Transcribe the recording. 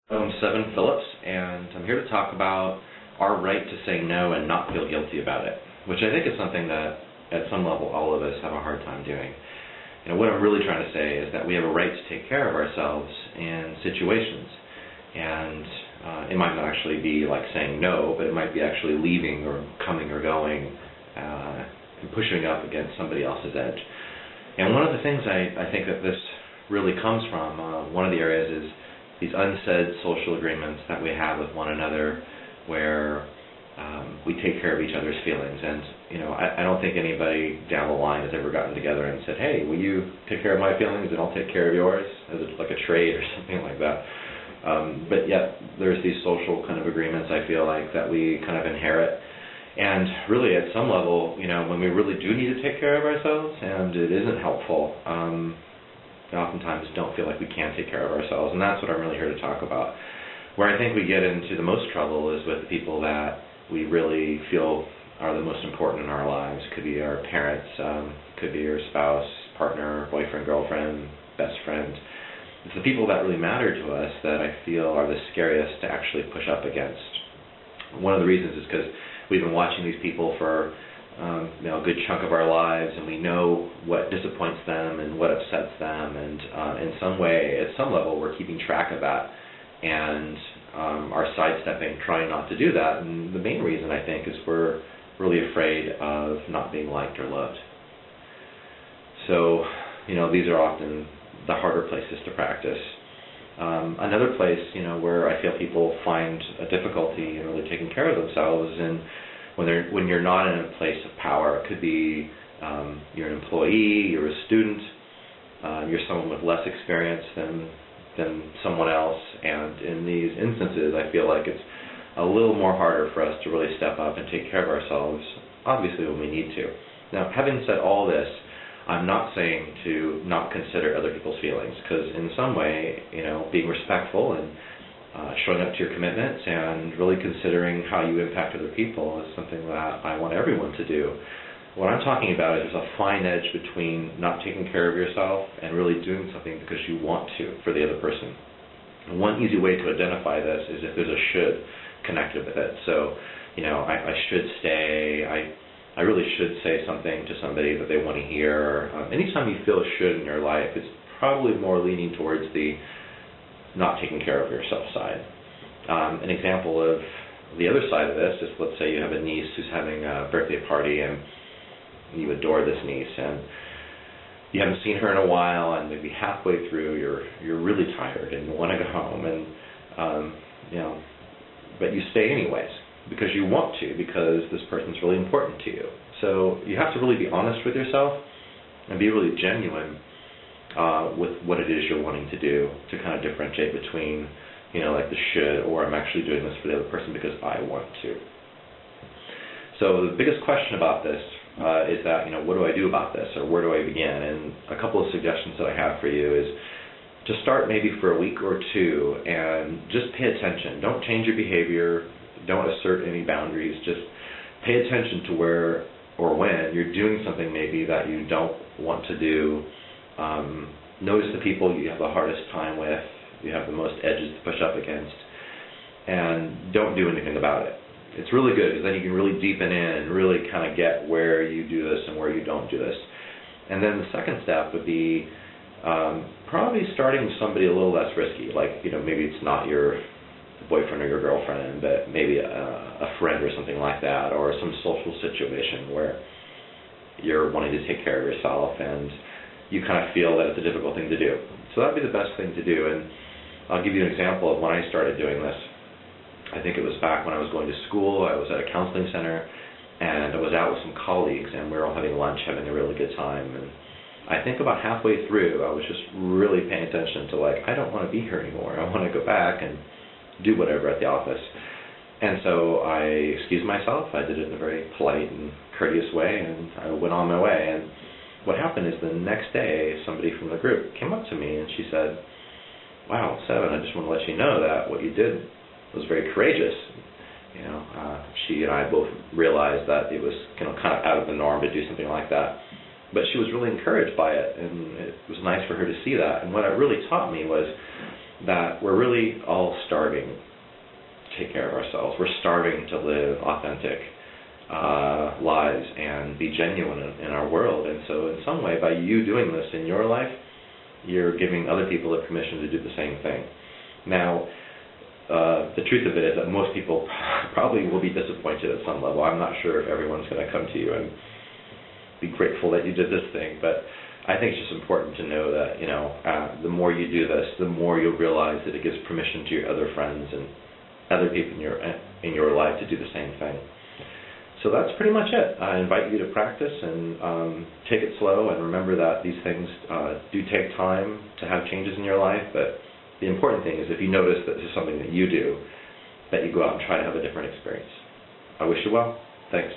I'm Sevin Philips, and I'm here to talk about our right to say no and not feel guilty about it, which I think is something that, at some level, all of us have a hard time doing. What I'm really trying to say is that we have a right to take care of ourselves in situations, and it might not actually be like saying no, but it might be actually leaving or coming or going and pushing up against somebody else's edge. And one of the things I think that this really comes from, one of the areas is these unsaid social agreements that we have with one another where we take care of each other's feelings. And, I don't think anybody down the line has ever gotten together and said, hey, will you take care of my feelings and I'll take care of yours, as like a trade or something like that. But yet there's these social kind of agreements, I feel like, that we kind of inherit. And really at some level, when we really do need to take care of ourselves and it isn't helpful, we oftentimes don't feel like we can take care of ourselves, and that's what I'm really here to talk about. Where I think we get into the most trouble is with the people that we really feel are the most important in our lives. Could be our parents, could be your spouse, partner, boyfriend, girlfriend, best friend. It's the people that really matter to us that I feel are the scariest to actually push up against. One of the reasons is because we've been watching these people for a good chunk of our lives, and we know what disappoints them and what upsets them, and in some way, at some level, we're keeping track of that and are sidestepping, trying not to do that. And the main reason, I think, is we're really afraid of not being liked or loved. So, these are often the harder places to practice. Another place, where I feel people find a difficulty in really taking care of themselves, and when you're not in a place of power. It could be you're an employee, you're a student, you're someone with less experience than someone else, and in these instances I feel like it's a little more harder for us to really step up and take care of ourselves, obviously when we need to. Now, having said all this, I'm not saying to not consider other people's feelings, because in some way, being respectful and showing up to your commitments and really considering how you impact other people is something that I want everyone to do. What I'm talking about is there's a fine edge between not taking care of yourself and really doing something because you want to for the other person. And one easy way to identify this is if there's a should connected with it. So, I should stay, I really should say something to somebody that they want to hear. Anytime you feel a should in your life, it's probably more leaning towards the not taking care of yourself side. An example of the other side of this is, let's say you have a niece who's having a birthday party and you adore this niece and you haven't seen her in a while, and maybe halfway through you're really tired and you want to go home, and but you stay anyways because you want to, because this person's really important to you. So you have to really be honest with yourself and be really genuine with what it is you're wanting to do, to kind of differentiate between, like the should, or I'm actually doing this for the other person because I want to. So the biggest question about this is that, what do I do about this, or where do I begin? And a couple of suggestions that I have for you is to start maybe for a week or two and just pay attention. Don't change your behavior. Don't assert any boundaries. Just pay attention to where or when you're doing something maybe that you don't want to do. Notice the people you have the hardest time with, you have the most edges to push up against, and don't do anything about it. It's really good, because then you can really deepen in and really kind of get where you do this and where you don't do this. And then the second step would be probably starting with somebody a little less risky, like maybe it's not your boyfriend or your girlfriend, but maybe a friend or something like that, or some social situation where you're wanting to take care of yourself and you kind of feel that it's a difficult thing to do. So that would be the best thing to do. And I'll give you an example of when I started doing this. I think it was back when I was going to school. I was at a counseling center, and I was out with some colleagues, and we were all having lunch, having a really good time. And I think about halfway through, I was just really paying attention to, I don't want to be here anymore. I want to go back and do whatever at the office. And so I excused myself. I did it in a very polite and courteous way, and I went on my way. And what happened is the next day, somebody from the group came up to me and she said, wow, Sevin, I just want to let you know that what you did was very courageous. She and I both realized that it was kind of out of the norm to do something like that. But she was really encouraged by it, and it was nice for her to see that. And what it really taught me was that we're really all starving to take care of ourselves. We're starving to live authentic lives and be genuine in our world. And so in some way, by you doing this in your life, you're giving other people the permission to do the same thing. Now, the truth of it is that most people probably will be disappointed at some level. I'm not sure if everyone's going to come to you and be grateful that you did this thing, but I think it's just important to know that, you know, the more you do this, the more you'll realize that it gives permission to your other friends and other people in your life to do the same thing. So that's pretty much it. I invite you to practice and take it slow, and remember that these things do take time to have changes in your life, but the important thing is if you notice that this is something that you do, that you go out and try to have a different experience. I wish you well. Thanks.